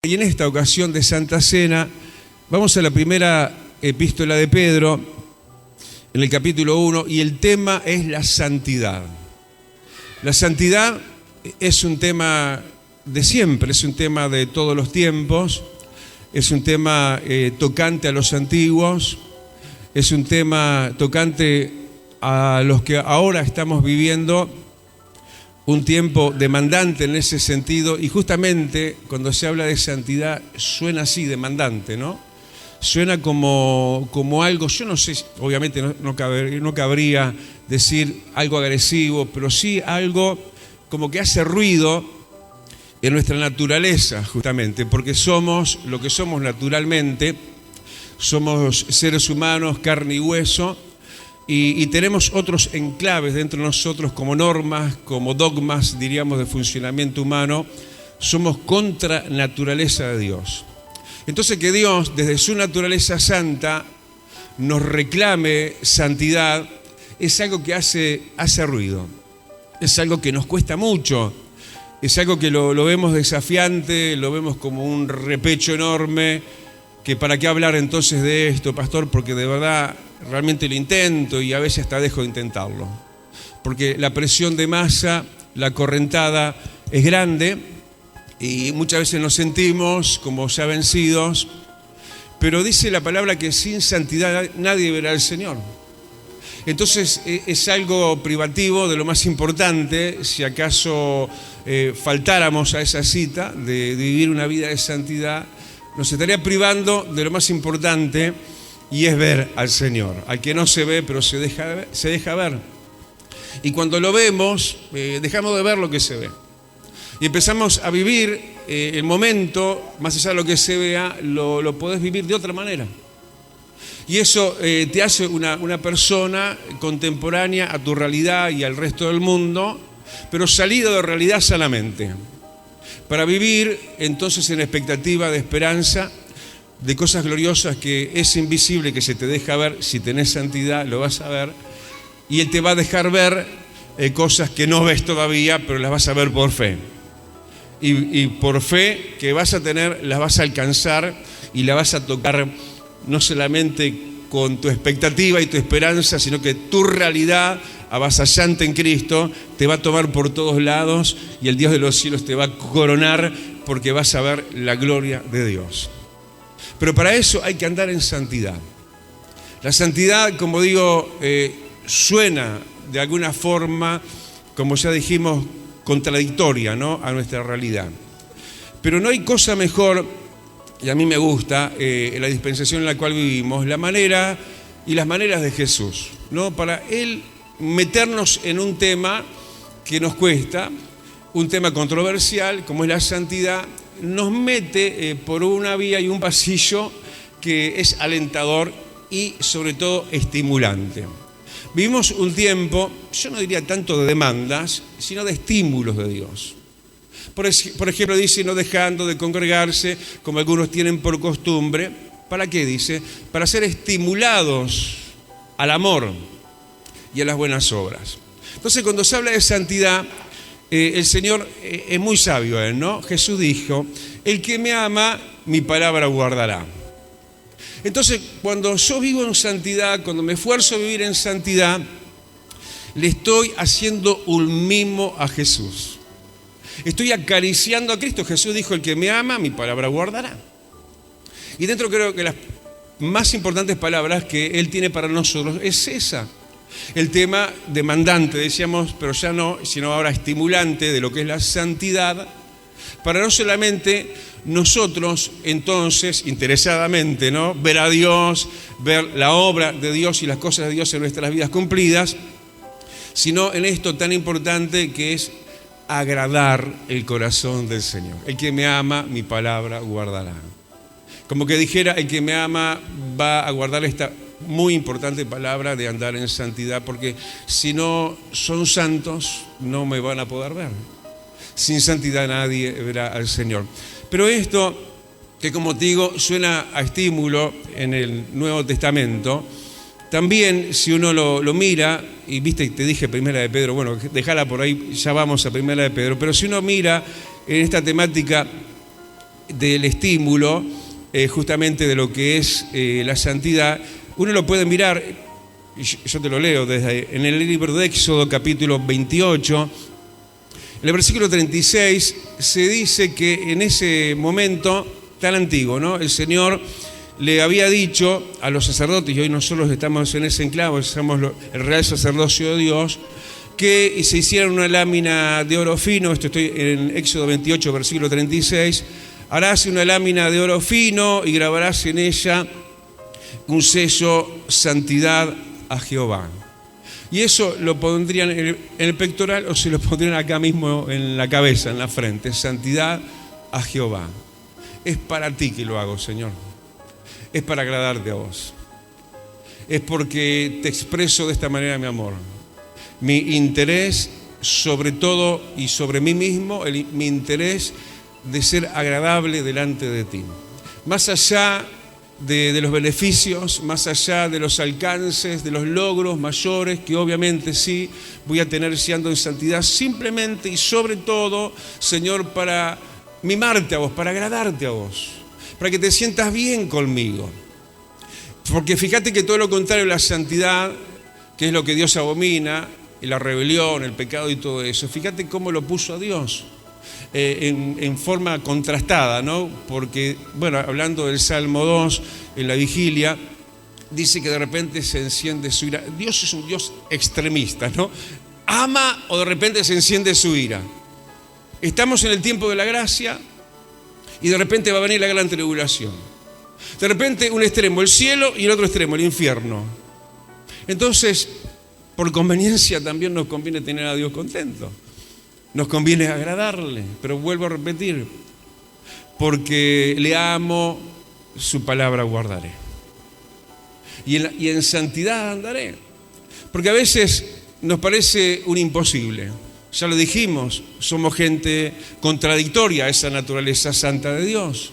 Y en esta ocasión de Santa Cena vamos a la primera epístola de Pedro, en el capítulo 1, y el tema es la santidad. La santidad es un tema de siempre, es un tema de todos los tiempos, es un tema tocante a los antiguos, es un tema tocante a los que ahora estamos viviendo un tiempo demandante en ese sentido, y justamente cuando se habla de santidad suena así, demandante, ¿no? Suena como algo, yo no sé, obviamente no cabría decir algo agresivo, pero sí algo como que hace ruido en nuestra naturaleza, justamente, porque somos lo que somos naturalmente, somos seres humanos, carne y hueso, y tenemos otros enclaves dentro de nosotros como normas, como dogmas, diríamos, de funcionamiento humano. Somos contra naturaleza de Dios. Entonces, que Dios, desde su naturaleza santa, nos reclame santidad, es algo que hace ruido, es algo que nos cuesta mucho, es algo que lo vemos desafiante, lo vemos como un repecho enorme, que para qué hablar entonces de esto, pastor, porque de verdad realmente lo intento y a veces hasta dejo de intentarlo, porque la presión de masa, la correntada es grande y muchas veces nos sentimos como ya vencidos, pero dice la palabra que sin santidad nadie verá al Señor. Entonces es algo privativo de lo más importante. Si acaso faltáramos a esa cita de vivir una vida de santidad, nos estaría privando de lo más importante, y es ver al Señor, al que no se ve pero se deja ver. Y cuando lo vemos, dejamos de ver lo que se ve y empezamos a vivir el momento, más allá de lo que se vea, lo podés vivir de otra manera. Y eso te hace una persona contemporánea a tu realidad y al resto del mundo, pero salido de realidad sanamente, para vivir entonces en expectativa de esperanza, de cosas gloriosas que es invisible, que se te deja ver. Si tenés santidad lo vas a ver, y Él te va a dejar ver cosas que no ves todavía, pero las vas a ver por fe. Y por fe que vas a tener, las vas a alcanzar y las vas a tocar, no solamente con tu expectativa y tu esperanza, sino que tu realidad avasallante en Cristo te va a tomar por todos lados, y el Dios de los cielos te va a coronar, porque vas a ver la gloria de Dios. Pero para eso hay que andar en santidad. La santidad, como digo, suena de alguna forma, como ya dijimos, contradictoria, ¿no?, a nuestra realidad. Pero no hay cosa mejor, y a mí me gusta, en la dispensación en la cual vivimos, la manera y las maneras de Jesús, ¿no? Para Él meternos en un tema que nos cuesta, un tema controversial como es la santidad, nos mete por una vía y un pasillo que es alentador y sobre todo estimulante. Vivimos un tiempo, yo no diría tanto de demandas, sino de estímulos de Dios. Por ejemplo, dice, no dejando de congregarse, como algunos tienen por costumbre. ¿Para qué? Dice, para ser estimulados al amor y a las buenas obras. Entonces, cuando se habla de santidad, el Señor es muy sabio, ¿no? Jesús dijo, el que me ama, mi palabra guardará. Entonces, cuando yo vivo en santidad, cuando me esfuerzo a vivir en santidad, le estoy haciendo un mimo a Jesús. Estoy acariciando a Cristo. Jesús dijo, el que me ama, mi palabra guardará. Y dentro creo que las más importantes palabras que Él tiene para nosotros es esa. El tema demandante, decíamos, pero ya no, sino ahora estimulante de lo que es la santidad, para no solamente nosotros entonces, interesadamente, ¿no?, ver a Dios, ver la obra de Dios y las cosas de Dios en nuestras vidas cumplidas, sino en esto tan importante que es agradar el corazón del Señor. El que me ama, mi palabra guardará. Como que dijera, el que me ama va a guardar esta muy importante palabra de andar en santidad, porque si no son santos, no me van a poder ver. Sin santidad nadie verá al Señor. Pero esto, que como te digo, suena a estímulo en el Nuevo Testamento, también si uno lo mira, y viste, te dije Primera de Pedro, bueno, déjala por ahí, ya vamos a Primera de Pedro, pero si uno mira en esta temática del estímulo justamente de lo que es la santidad, uno lo puede mirar, yo te lo leo en el libro de Éxodo capítulo 28, en el versículo 36 se dice que en ese momento tan antiguo, ¿no?, el Señor le había dicho a los sacerdotes, y hoy nosotros estamos en ese enclave, somos el real sacerdocio de Dios, que se hiciera una lámina de oro fino. Esto estoy en Éxodo 28, versículo 36. Harás una lámina de oro fino y grabarás en ella un sello, santidad a Jehová. Y eso lo pondrían en el pectoral o se lo pondrían acá mismo en la cabeza, en la frente. Santidad a Jehová. Es para ti que lo hago, Señor. Es para agradarte a vos. Es porque te expreso de esta manera mi amor. Mi interés sobre todo y sobre mí mismo, mi interés de ser agradable delante de ti. Más allá de los beneficios, más allá de los alcances, de los logros mayores, que obviamente sí voy a tener si ando en santidad, simplemente y sobre todo, Señor, para mimarte a vos, para agradarte a vos, para que te sientas bien conmigo. Porque fíjate que todo lo contrario a la santidad, que es lo que Dios abomina, y la rebelión, el pecado y todo eso, fíjate cómo lo puso a Dios en forma contrastada, ¿no? Porque, bueno, hablando del Salmo 2, en la vigilia, dice que de repente se enciende su ira. Dios es un Dios extremista, ¿no? Ama o de repente se enciende su ira. Estamos en el tiempo de la gracia y de repente va a venir la gran tribulación. De repente un extremo el cielo y el otro extremo el infierno. Entonces, por conveniencia también nos conviene tener a Dios contento. Nos conviene agradarle, pero vuelvo a repetir, porque le amo, su palabra guardaré. Y en santidad andaré. Porque a veces nos parece un imposible. Ya lo dijimos, somos gente contradictoria a esa naturaleza santa de Dios.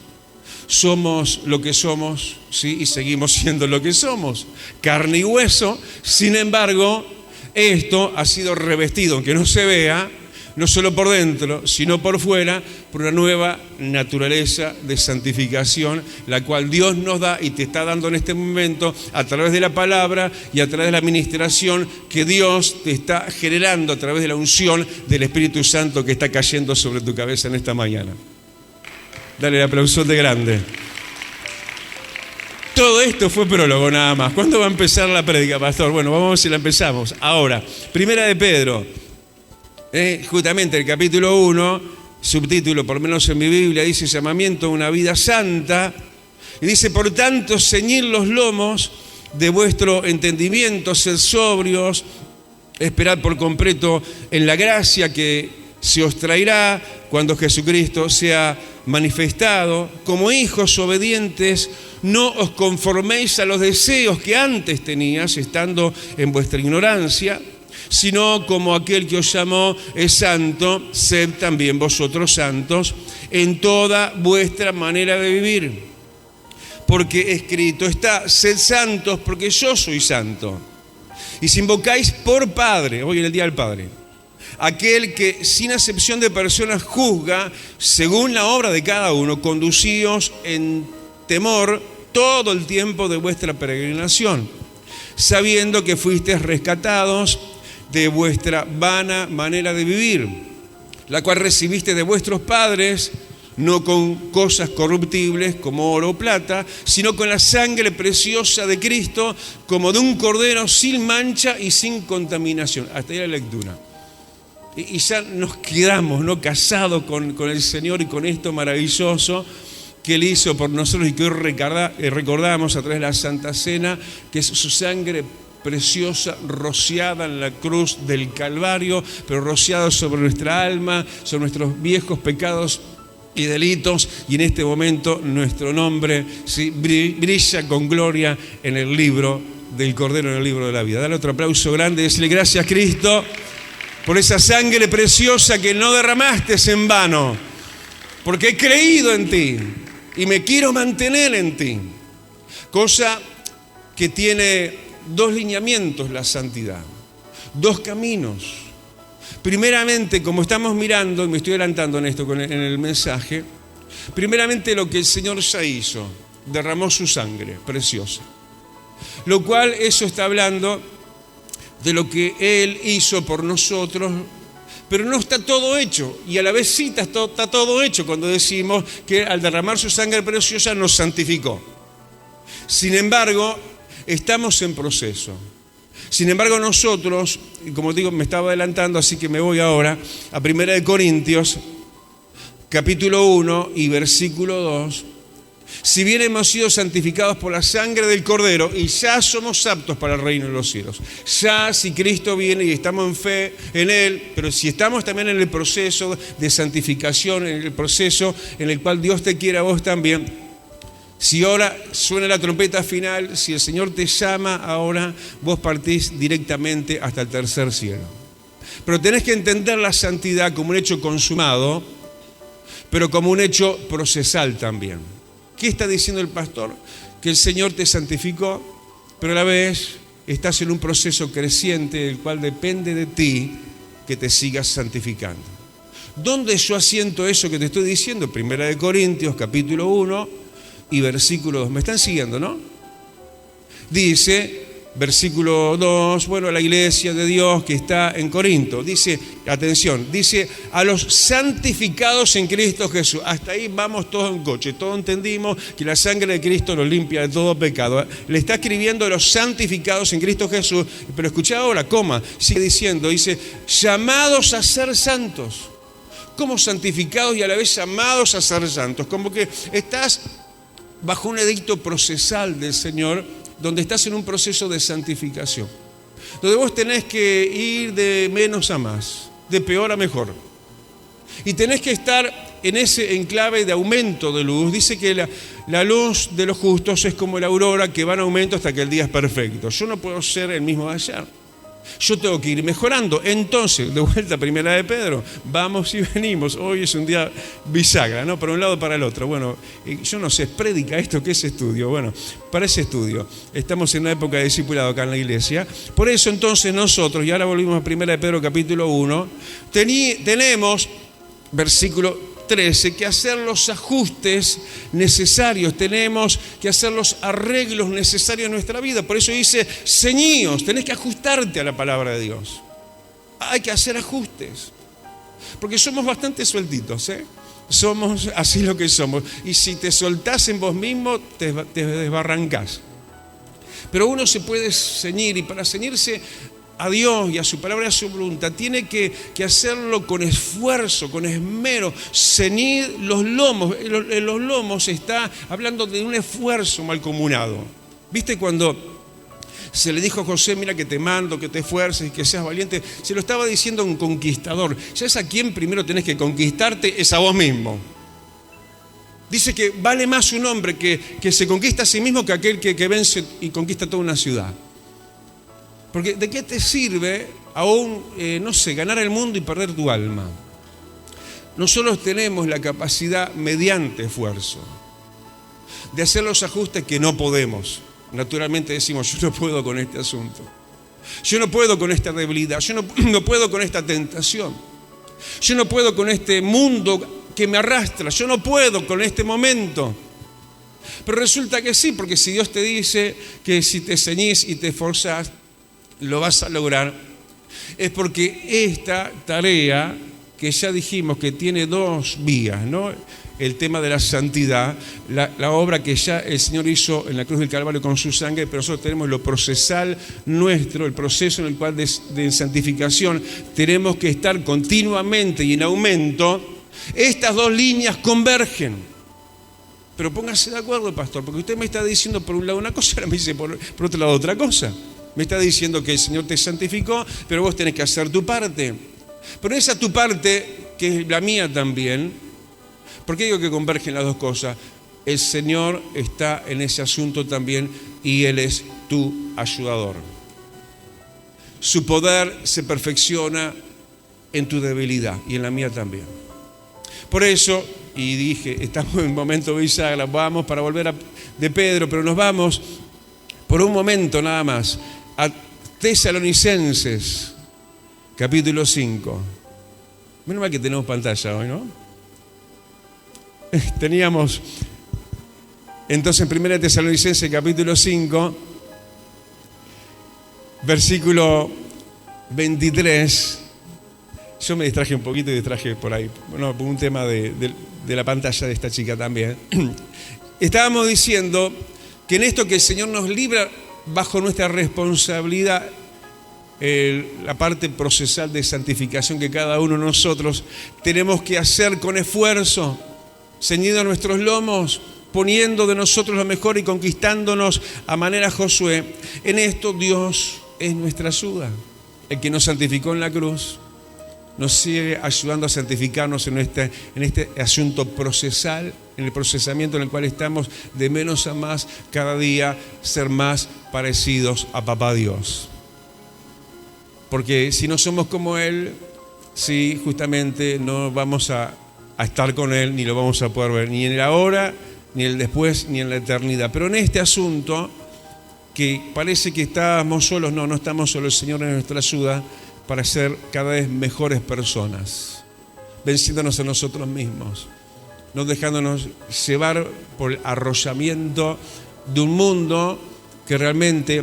Somos lo que somos, ¿sí? Y seguimos siendo lo que somos, carne y hueso. Sin embargo, esto ha sido revestido, aunque no se vea, no solo por dentro, sino por fuera, por una nueva naturaleza de santificación, la cual Dios nos da y te está dando en este momento a través de la palabra y a través de la administración que Dios te está generando a través de la unción del Espíritu Santo que está cayendo sobre tu cabeza en esta mañana. Dale el aplauso de grande. Todo esto fue prólogo nada más. ¿Cuándo va a empezar la prédica, pastor? Bueno, vamos a ver si la empezamos. Ahora, Primera de Pedro, justamente el capítulo 1, subtítulo, por lo menos en mi Biblia, dice llamamiento a una vida santa. Y dice, por tanto, ceñid los lomos de vuestro entendimiento, sed sobrios, esperad por completo en la gracia que se os traerá cuando Jesucristo sea manifestado. Como hijos obedientes, no os conforméis a los deseos que antes tenías, estando en vuestra ignorancia, sino como aquel que os llamó es santo, sed también vosotros santos en toda vuestra manera de vivir. Porque escrito está, sed santos porque yo soy santo. Y si invocáis por Padre, hoy en el Día del Padre, aquel que sin acepción de personas juzga según la obra de cada uno, conducíos en temor todo el tiempo de vuestra peregrinación, sabiendo que fuisteis rescatados de vuestra vana manera de vivir, la cual recibiste de vuestros padres, no con cosas corruptibles como oro o plata, sino con la sangre preciosa de Cristo, como de un cordero sin mancha y sin contaminación. Hasta ahí la lectura. Y ya nos quedamos, ¿no?, casados con el Señor y con esto maravilloso que Él hizo por nosotros y que hoy recordamos a través de la Santa Cena, que es su sangre preciosa, rociada en la cruz del Calvario, pero rociada sobre nuestra alma, sobre nuestros viejos pecados y delitos, y en este momento nuestro nombre, ¿sí?, brilla con gloria en el libro del Cordero, en el libro de la vida. Dale otro aplauso grande y decirle gracias, Cristo, por esa sangre preciosa que no derramaste en vano, porque he creído en ti y me quiero mantener en ti. Cosa que tiene dos lineamientos la santidad, dos caminos. Primeramente, como estamos mirando, y me estoy adelantando en esto en el mensaje, Primeramente lo que el Señor ya hizo, derramó su sangre preciosa. Lo cual eso está hablando de lo que Él hizo por nosotros, pero no está todo hecho. Y a la vez sí está todo hecho cuando decimos que al derramar su sangre preciosa nos santificó. Sin embargo, estamos en proceso. Sin embargo, nosotros, como digo, me estaba adelantando, así que me voy ahora a 1 Corintios, capítulo 1 y versículo 2. Si bien hemos sido santificados por la sangre del Cordero y ya somos aptos para el reino de los cielos. Ya si Cristo viene y estamos en fe en Él, pero si estamos también en el proceso de santificación, en el proceso en el cual Dios te quiere a vos también. Si ahora suena la trompeta final, si el Señor te llama ahora, vos partís directamente hasta el tercer cielo. Pero tenés que entender la santidad como un hecho consumado, pero como un hecho procesal también. ¿Qué está diciendo el pastor? Que el Señor te santificó, pero a la vez estás en un proceso creciente del cual depende de ti que te sigas santificando. ¿Dónde yo asiento eso que te estoy diciendo? 1 Corintios, capítulo 1 y versículo 2. ¿Me están siguiendo, no? Dice, versículo 2, bueno, la iglesia de Dios que está en Corinto, dice, atención, dice, a los santificados en Cristo Jesús. Hasta ahí vamos todos en coche, todos entendimos que la sangre de Cristo nos limpia de todo pecado. Le está escribiendo a los santificados en Cristo Jesús, pero escuchá ahora, sigue diciendo, dice, llamados a ser santos. Como santificados y a la vez llamados a ser santos. Como que estás bajo un edicto procesal del Señor, donde estás en un proceso de santificación, donde vos tenés que ir de menos a más, de peor a mejor, y tenés que estar en ese enclave de aumento de luz. Dice que la luz de los justos es como la aurora que va en aumento hasta que el día es perfecto. Yo no puedo ser el mismo de ayer. Yo tengo que ir mejorando. Entonces, de vuelta a 1 de Pedro, vamos y venimos. Hoy es un día bisagra, ¿no? Para un lado, para el otro. Bueno, yo no sé, ¿es prédica esto? ¿Qué es estudio? Bueno, para ese estudio. Estamos en una época de discipulado acá en la iglesia. Por eso entonces nosotros, y ahora volvimos a 1 de Pedro capítulo 1, tenemos, versículo 13, que hacer los ajustes necesarios, tenemos que hacer los arreglos necesarios en nuestra vida. Por eso dice, ceñíos, tenés que ajustarte a la palabra de Dios. Hay que hacer ajustes, porque somos bastante sueltitos, ¿eh? Somos así lo que somos. Y si te soltás en vos mismo, te desbarrancás. Pero uno se puede ceñir, y para ceñirse a Dios y a su palabra y a su voluntad, tiene que hacerlo con esfuerzo, con esmero, ceñir los lomos. En los lomos está hablando de un esfuerzo mancomunado. ¿Viste cuando se le dijo a José, mira que te mando, que te esfuerces y que seas valiente? Se lo estaba diciendo a un conquistador. ¿Sabes a quién primero tenés que conquistarte? Es a vos mismo. Dice que vale más un hombre que se conquista a sí mismo que aquel que vence y conquista toda una ciudad. Porque ¿de qué te sirve aún, ganar el mundo y perder tu alma? Nosotros tenemos la capacidad, mediante esfuerzo, de hacer los ajustes que no podemos. Naturalmente decimos, yo no puedo con este asunto. Yo no puedo con esta debilidad. Yo no puedo con esta tentación. Yo no puedo con este mundo que me arrastra. Yo no puedo con este momento. Pero resulta que sí, porque si Dios te dice que si te ceñís y te esforzás, lo vas a lograr, es porque esta tarea que ya dijimos que tiene dos vías, ¿no? El tema de la santidad, la obra que ya el Señor hizo en la cruz del Calvario con su sangre, pero nosotros tenemos lo procesal nuestro, el proceso en el cual de santificación tenemos que estar continuamente y en aumento. Estas dos líneas convergen. Pero póngase de acuerdo, pastor, porque usted me está diciendo por un lado una cosa, ahora me dice por otro lado otra cosa. Me está diciendo que el Señor te santificó, pero vos tenés que hacer tu parte. Pero esa tu parte, que es la mía también, ¿por qué digo que convergen las dos cosas? El Señor está en ese asunto también y Él es tu ayudador. Su poder se perfecciona en tu debilidad y en la mía también. Por eso, y dije, estamos en un momento bisagra, vamos para volver de Pedro, pero nos vamos por un momento nada más a Tesalonicenses, capítulo 5. Menos mal que tenemos pantalla hoy, ¿no? teníamos entonces en 1 Tesalonicenses capítulo 5, versículo 23. Yo me distraje un poquito y distraje por ahí, bueno, por un tema de la pantalla de esta chica también. Estábamos diciendo que en esto que el Señor nos libra bajo nuestra responsabilidad, la parte procesal de santificación que cada uno de nosotros tenemos que hacer con esfuerzo, ceñidos nuestros lomos, poniendo de nosotros lo mejor y conquistándonos a manera Josué. En esto Dios es nuestra ayuda, el que nos santificó en la cruz. Nos sigue ayudando a santificarnos en este asunto procesal, en el procesamiento en el cual estamos de menos a más, cada día ser más parecidos a Papá Dios. Porque si no somos como Él, sí, justamente no vamos a estar con Él, ni lo vamos a poder ver, ni en el ahora, ni en el después, ni en la eternidad. Pero en este asunto, que parece que estamos solos, no estamos solos, el Señor es nuestra ayuda para ser cada vez mejores personas, venciéndonos a nosotros mismos, no dejándonos llevar por el arrollamiento de un mundo que realmente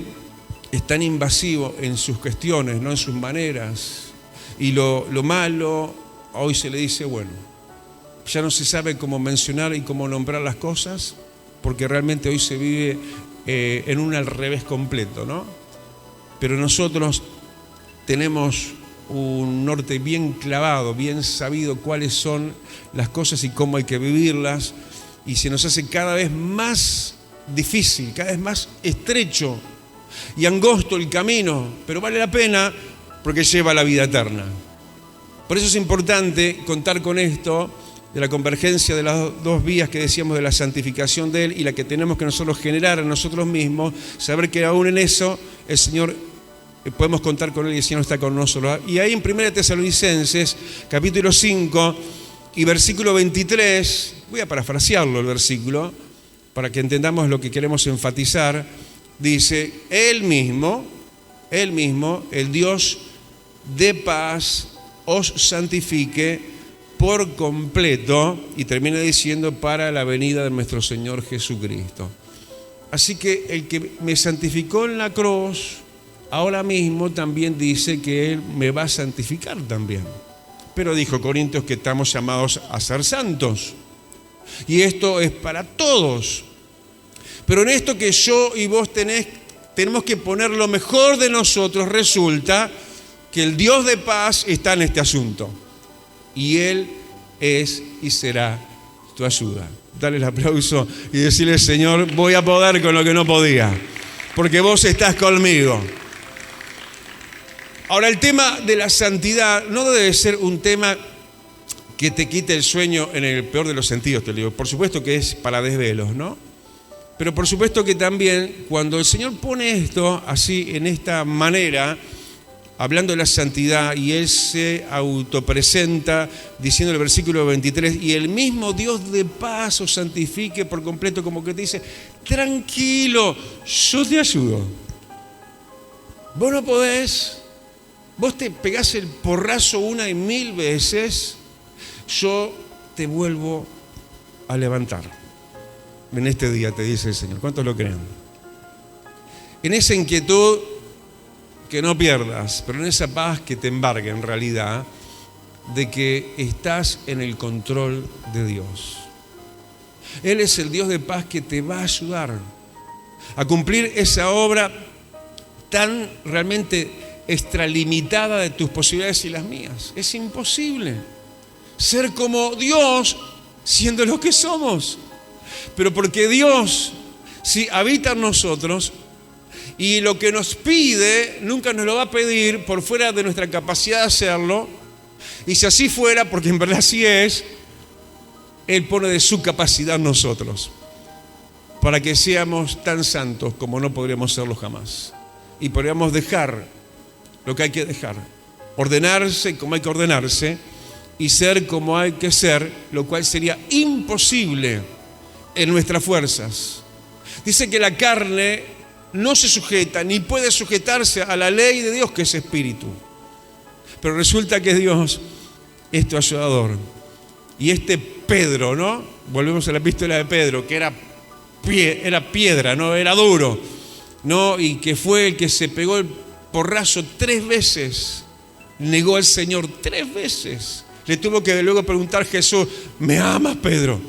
es tan invasivo en sus cuestiones, no en sus maneras. Y lo malo, hoy se le dice, bueno, ya no se sabe cómo mencionar y cómo nombrar las cosas, porque realmente hoy se vive en un al revés completo, ¿no? Pero nosotros tenemos un norte bien clavado, bien sabido cuáles son las cosas y cómo hay que vivirlas, y se nos hace cada vez más difícil, cada vez más estrecho y angosto el camino, pero vale la pena porque lleva a la vida eterna. Por eso es importante contar con esto de la convergencia de las dos vías que decíamos de la santificación de Él y la que tenemos que nosotros generar en nosotros mismos, saber que aún en eso el Señor, podemos contar con Él y el Señor está con nosotros. Y ahí en 1 Tesalonicenses, capítulo 5 y versículo 23, voy a parafrasearlo el versículo, para que entendamos lo que queremos enfatizar, dice, Él mismo, el Dios de paz, os santifique por completo, y termina diciendo, para la venida de nuestro Señor Jesucristo. Así que el que me santificó en la cruz, ahora mismo también dice que Él me va a santificar también. Pero dijo Corintios que estamos llamados a ser santos. Y esto es para todos. Pero en esto que yo y vos tenemos que poner lo mejor de nosotros, resulta que el Dios de paz está en este asunto. Y Él es y será tu ayuda. Dale el aplauso y decirle, Señor, voy a poder con lo que no podía, porque vos estás conmigo. Ahora, el tema de la santidad no debe ser un tema que te quite el sueño en el peor de los sentidos, te lo digo. Por supuesto que es para desvelos, ¿no? Pero por supuesto que también cuando el Señor pone esto así, en esta manera, hablando de la santidad, y Él se autopresenta diciendo en el versículo 23, y el mismo Dios de paz os santifique por completo, como que te dice, tranquilo, yo te ayudo. Vos no podés, vos te pegás el porrazo 1 y 1000 veces, yo te vuelvo a levantar. En este día te dice el Señor. ¿Cuántos lo creen? En esa inquietud que no pierdas, pero en esa paz que te embargue en realidad, de que estás en el control de Dios. Él es el Dios de paz que te va a ayudar a cumplir esa obra tan realmente extralimitada de tus posibilidades y las mías. Es imposible ser como Dios siendo lo que somos. Pero porque Dios, si habita en nosotros, y lo que nos pide, nunca nos lo va a pedir por fuera de nuestra capacidad de hacerlo. Y si así fuera, porque en verdad así es, Él pone de su capacidad en nosotros, para que seamos tan santos como no podríamos serlo jamás. Y podríamos dejar lo que hay que dejar, ordenarse como hay que ordenarse, y ser como hay que ser, lo cual sería imposible en nuestras fuerzas. Dice que la carne no se sujeta ni puede sujetarse a la ley de Dios, que es espíritu. Pero resulta que Dios es tu ayudador. Y este Pedro, ¿no? Volvemos a la epístola de Pedro, que era piedra, ¿no? Era duro, ¿no? Y que fue el que se pegó el porrazo 3 veces, negó al Señor 3 veces. Le tuvo que luego preguntar a Jesús: ¿me amas, Pedro?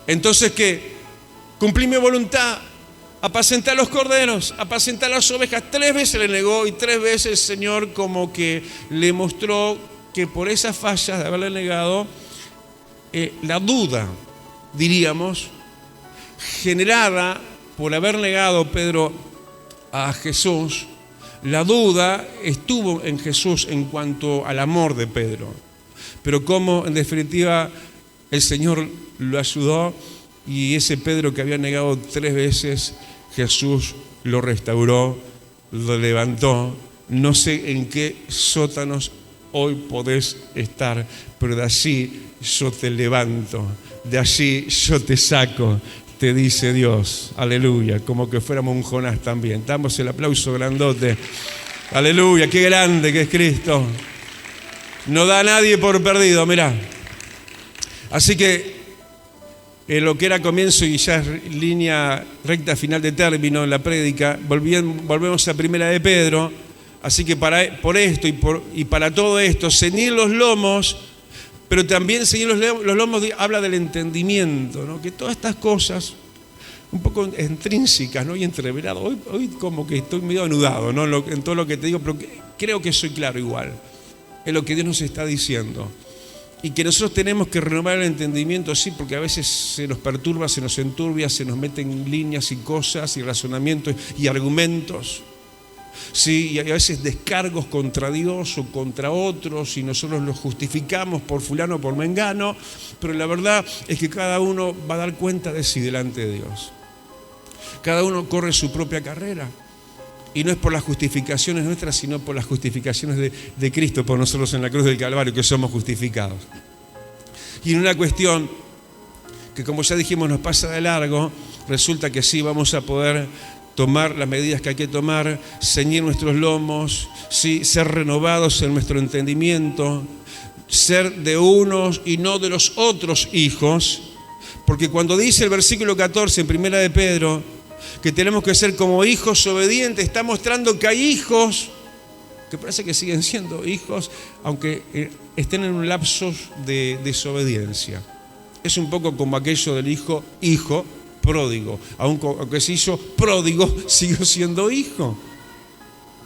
Entonces, ¿qué? Cumplí mi voluntad, apacentar los corderos, apacentar las ovejas. 3 veces le negó, y 3 veces el Señor como que le mostró que por esas fallas de haberle negado, la duda, diríamos, generada por haber negado Pedro a Jesús, la duda estuvo en Jesús en cuanto al amor de Pedro. Pero como en definitiva el Señor lo ayudó, y ese Pedro que había negado 3 veces, Jesús lo restauró, lo levantó. No sé en qué sótanos hoy podés estar, pero de allí yo te levanto, de allí yo te saco, te dice Dios. Aleluya, como que fuéramos un Jonás también. Damos el aplauso grandote. Aleluya, qué grande que es Cristo. No da a nadie por perdido, mirá. Así que lo que era comienzo y ya es línea recta final de término en la prédica, volvemos a Primera de Pedro. Así que por esto y para todo esto, ceñir los lomos, pero también ceñir los lomos habla del entendimiento, ¿no? Que todas estas cosas, un poco intrínsecas, ¿no? Y entreveradas. Hoy como que estoy medio anudado, ¿no? En todo lo que te digo, pero creo que soy claro igual en lo que Dios nos está diciendo. Y que nosotros tenemos que renovar el entendimiento, sí, porque a veces se nos perturba, se nos enturbia, se nos meten líneas y cosas y razonamientos y argumentos. Sí, y a veces descargos contra Dios o contra otros, y nosotros los justificamos por fulano o por mengano, pero la verdad es que cada uno va a dar cuenta de sí delante de Dios. Cada uno corre su propia carrera, y no es por las justificaciones nuestras, sino por las justificaciones de Cristo por nosotros en la cruz del Calvario, que somos justificados. Y en una cuestión que, como ya dijimos, nos pasa de largo, resulta que sí vamos a poder tomar las medidas que hay que tomar, ceñir nuestros lomos, ¿sí? Ser renovados en nuestro entendimiento, ser de unos y no de los otros hijos, porque cuando dice el versículo 14 en Primera de Pedro que tenemos que ser como hijos obedientes, está mostrando que hay hijos que parece que siguen siendo hijos, aunque estén en un lapso de desobediencia. Es un poco como aquello del hijo pródigo. Aunque se hizo pródigo, siguió siendo hijo.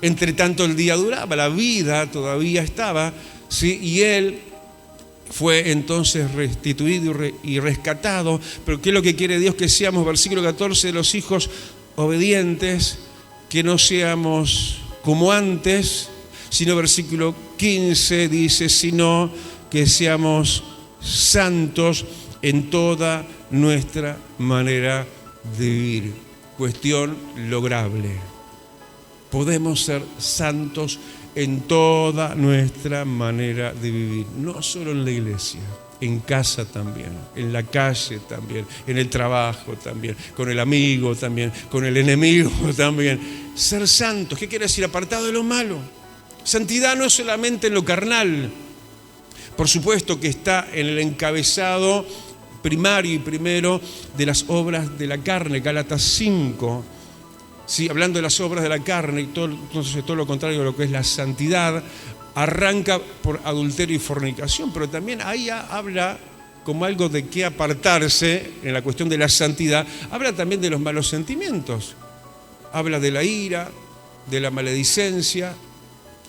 Entre tanto el día duraba, la vida todavía estaba, ¿sí? Y él fue entonces restituido y rescatado. Pero ¿qué es lo que quiere Dios? Que seamos, versículo 14, los hijos obedientes, que no seamos como antes, sino versículo 15 dice, sino que seamos santos en toda nuestra manera de vivir. Cuestión lograble. Podemos ser santos en toda nuestra manera de vivir, no solo en la iglesia, en casa también, en la calle también, en el trabajo también, con el amigo también, con el enemigo también. Ser santos, ¿qué quiere decir? Apartado de lo malo. Santidad no es solamente en lo carnal, por supuesto que está en el encabezado primario y primero de las obras de la carne, Gálatas 5. Sí, hablando de las obras de la carne, entonces todo lo contrario de lo que es la santidad, arranca por adulterio y fornicación, pero también ahí habla como algo de qué apartarse en la cuestión de la santidad, habla también de los malos sentimientos, habla de la ira, de la maledicencia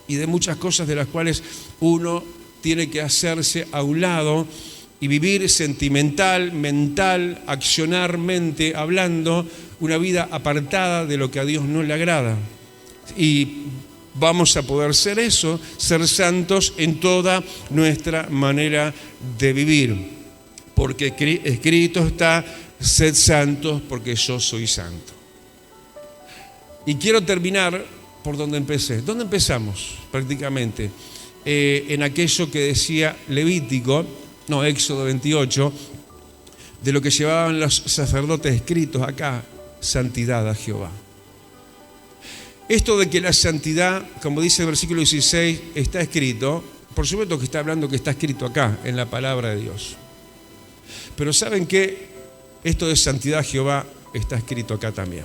y de muchas cosas de las cuales uno tiene que hacerse a un lado y vivir sentimental, mental, accionarmente hablando, una vida apartada de lo que a Dios no le agrada. Y vamos a poder ser eso, ser santos en toda nuestra manera de vivir. Porque escrito está, sed santos porque yo soy santo. Y quiero terminar por donde empecé. ¿Dónde empezamos prácticamente? En aquello que decía Éxodo 28, de lo que llevaban los sacerdotes escritos acá, santidad a Jehová. Esto de que la santidad, como dice el versículo 16, está escrito, Por supuesto que está hablando que está escrito acá, en la palabra de Dios. Pero ¿saben qué? Esto de santidad, Jehová, está escrito acá también.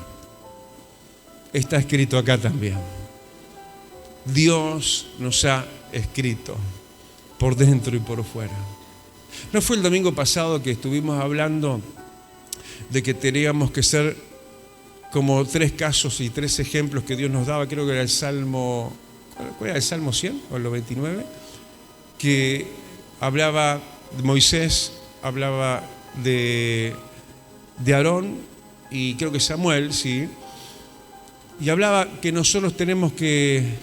Está escrito acá también. Dios nos ha escrito por dentro y por fuera. ¿No fue el domingo pasado que estuvimos hablando de que teníamos que ser como 3 casos y 3 ejemplos que Dios nos daba? Creo que era el Salmo, ¿cuál era? ¿El Salmo 100 o el 99? Que hablaba de Moisés, hablaba de Aarón y creo que Samuel, sí. Y hablaba que nosotros tenemos que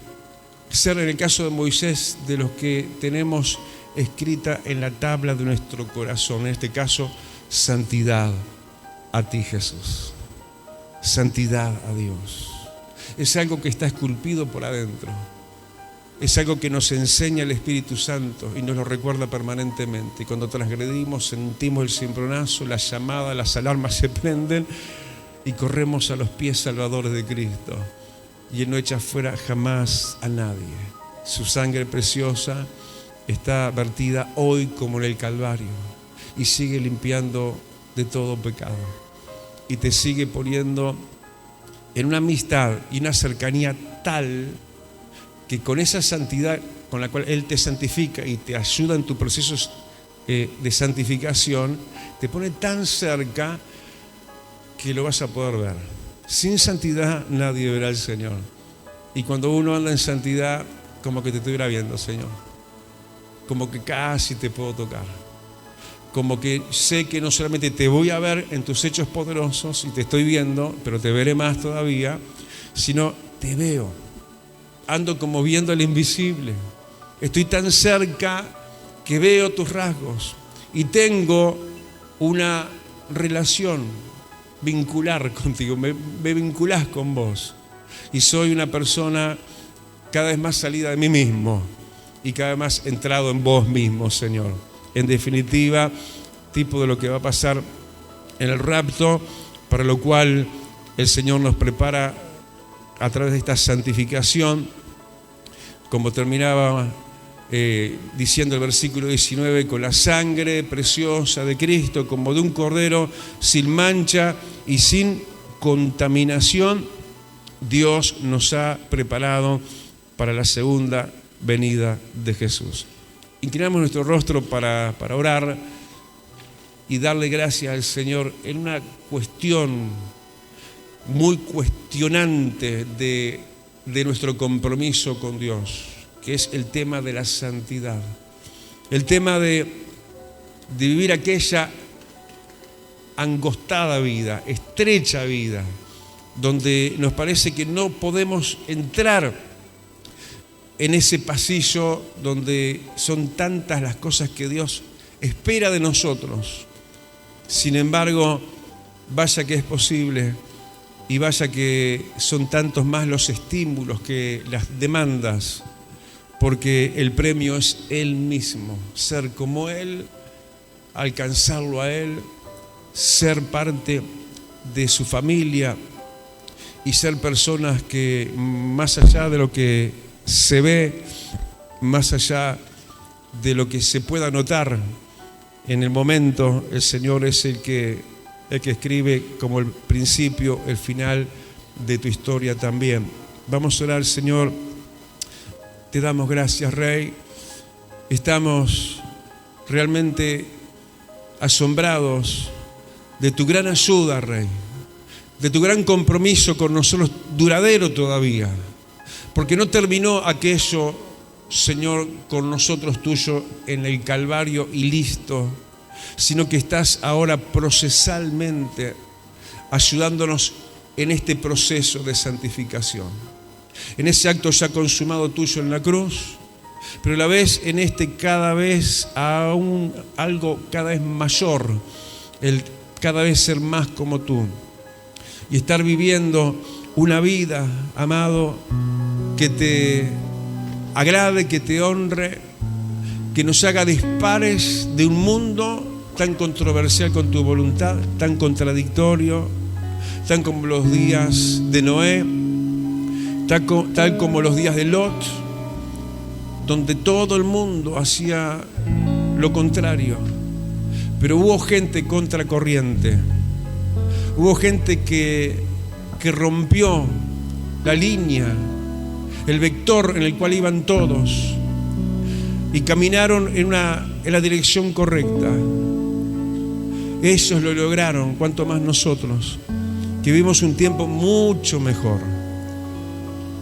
ser, en el caso de Moisés, de los que tenemos escrita en la tabla de nuestro corazón, en este caso, santidad a ti, Jesús. Santidad a Dios. Es algo que está esculpido por adentro. Es algo que nos enseña el Espíritu Santo y nos lo recuerda permanentemente. Y cuando transgredimos, sentimos el cimbronazo, la llamada, las alarmas se prenden y corremos a los pies salvadores de Cristo. Y Él no echa fuera jamás a nadie. Su sangre preciosa está vertida hoy como en el Calvario y sigue limpiando de todo pecado. Y te sigue poniendo en una amistad y una cercanía tal que con esa santidad con la cual Él te santifica y te ayuda en tus procesos de santificación, te pone tan cerca que lo vas a poder ver. Sin santidad nadie verá al Señor. Y cuando uno anda en santidad, como que te estuviera viendo, Señor. Como que casi te puedo tocar. Como que sé que no solamente te voy a ver en tus hechos poderosos y te estoy viendo, pero te veré más todavía, sino te veo. Ando como viendo el invisible. Estoy tan cerca que veo tus rasgos y tengo una relación vincular contigo, me vinculás con vos y soy una persona cada vez más salida de mí mismo y cada vez más entrado en vos mismo, Señor. En definitiva, tipo de lo que va a pasar en el rapto, para lo cual el Señor nos prepara a través de esta santificación, como terminaba diciendo el versículo 19, con la sangre preciosa de Cristo, como de un cordero sin mancha y sin contaminación, Dios nos ha preparado para la segunda venida de Jesús. Inclinamos nuestro rostro para orar y darle gracias al Señor en una cuestión muy cuestionante de nuestro compromiso con Dios, que es el tema de la santidad, el tema de vivir aquella angostada vida, estrecha vida, donde nos parece que no podemos entrar en ese pasillo donde son tantas las cosas que Dios espera de nosotros. Sin embargo, vaya que es posible y vaya que son tantos más los estímulos que las demandas, porque el premio es Él mismo, ser como Él, alcanzarlo a Él, ser parte de su familia y ser personas que más allá de lo que se ve, más allá de lo que se pueda notar en el momento, el Señor es el que escribe como el principio, el final de tu historia también. Vamos a orar, Señor. Te damos gracias, Rey. Estamos realmente asombrados de tu gran ayuda, Rey, de tu gran compromiso con nosotros, duradero todavía, porque no terminó aquello, Señor, con nosotros tuyo en el Calvario y listo, sino que estás ahora procesalmente ayudándonos en este proceso de santificación, en ese acto ya consumado tuyo en la cruz, pero a la vez en este cada vez aún algo cada vez mayor, el cada vez ser más como tú y estar viviendo una vida, amado, que te agrade, que te honre, que nos haga dispares de un mundo tan controversial con tu voluntad, tan contradictorio, tan como los días de Noé, tal como los días de Lot, donde todo el mundo hacía lo contrario. Pero hubo gente contracorriente. Hubo gente que rompió la línea, el vector en el cual iban todos, y caminaron en la dirección correcta. Ellos lo lograron, cuanto más nosotros, que vivimos un tiempo mucho mejor,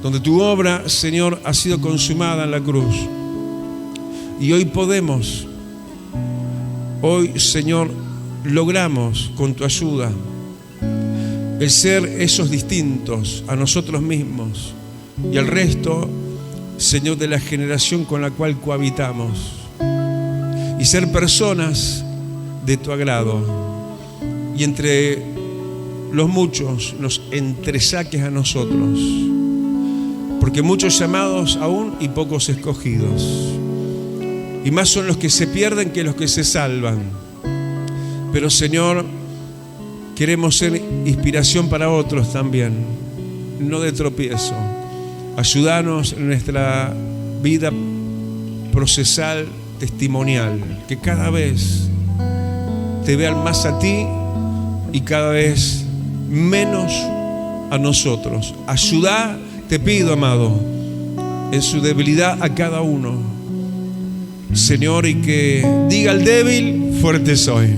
donde tu obra, Señor, ha sido consumada en la cruz. Y hoy podemos, Señor, logramos con tu ayuda el ser esos distintos a nosotros mismos y al resto, Señor, de la generación con la cual cohabitamos, y ser personas de tu agrado, y entre los muchos nos entresaques a nosotros, porque muchos llamados aún y pocos escogidos, y más son los que se pierden que los que se salvan. Pero, Señor, queremos ser inspiración para otros también, no de tropiezo. Ayúdanos en nuestra vida procesal, testimonial, que cada vez te vean más a ti y cada vez menos a nosotros. Ayuda, te pido, amado, en su debilidad a cada uno, Señor, y que diga al débil, fuerte soy.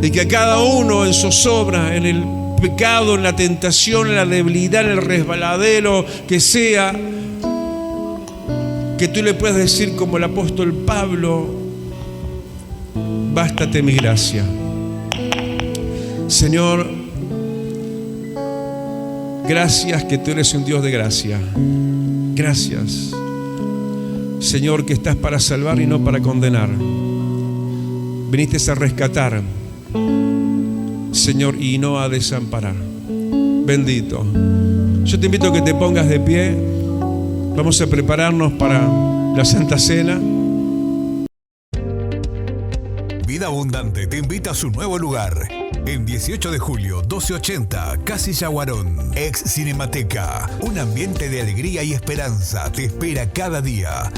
Y que a cada uno en zozobra, en el pecado, en la tentación, en la debilidad, en el resbaladero que sea, que tú le puedas decir como el apóstol Pablo: bástate mi gracia. Señor, gracias que tú eres un Dios de gracia. Gracias, Señor, que estás para salvar y no para condenar. Viniste a rescatar, Señor, y no a desamparar. Bendito. Yo te invito a que te pongas de pie. Vamos a prepararnos para la Santa Cena. Vida Abundante te invita a su nuevo lugar. En 18 de julio, 1280, Casilla Guarón, ex Cinemateca. Un ambiente de alegría y esperanza te espera cada día.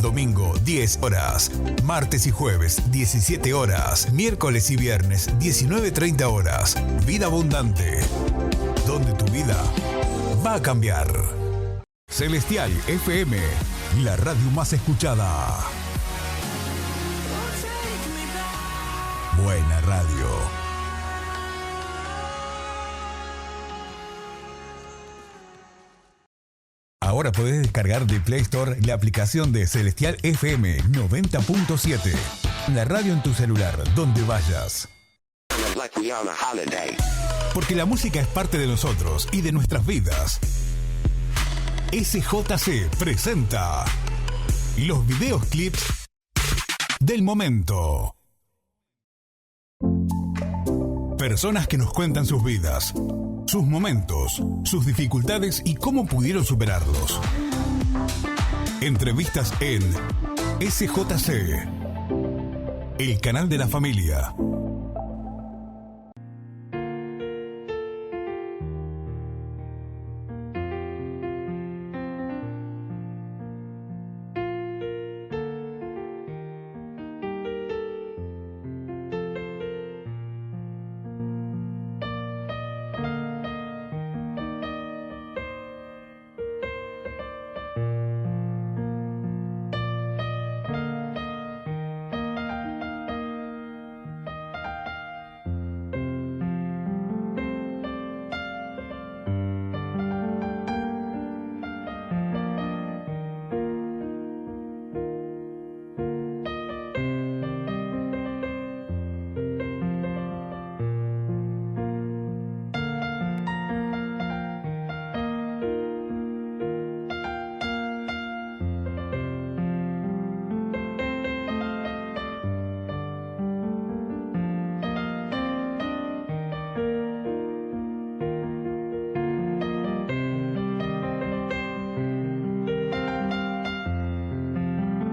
Domingo, 10 horas. Martes y jueves, 17 horas. Miércoles y viernes, 19:30 horas. Vida Abundante, donde tu vida va a cambiar. Celestial FM, la radio más escuchada. Buena radio. Ahora podés descargar de Play Store la aplicación de Celestial FM 90.7. La radio en tu celular, donde vayas. Porque la música es parte de nosotros y de nuestras vidas. SJC presenta los videos clips del momento. Personas que nos cuentan sus vidas, sus momentos, sus dificultades y cómo pudieron superarlos. Entrevistas en SJC, el canal de la familia.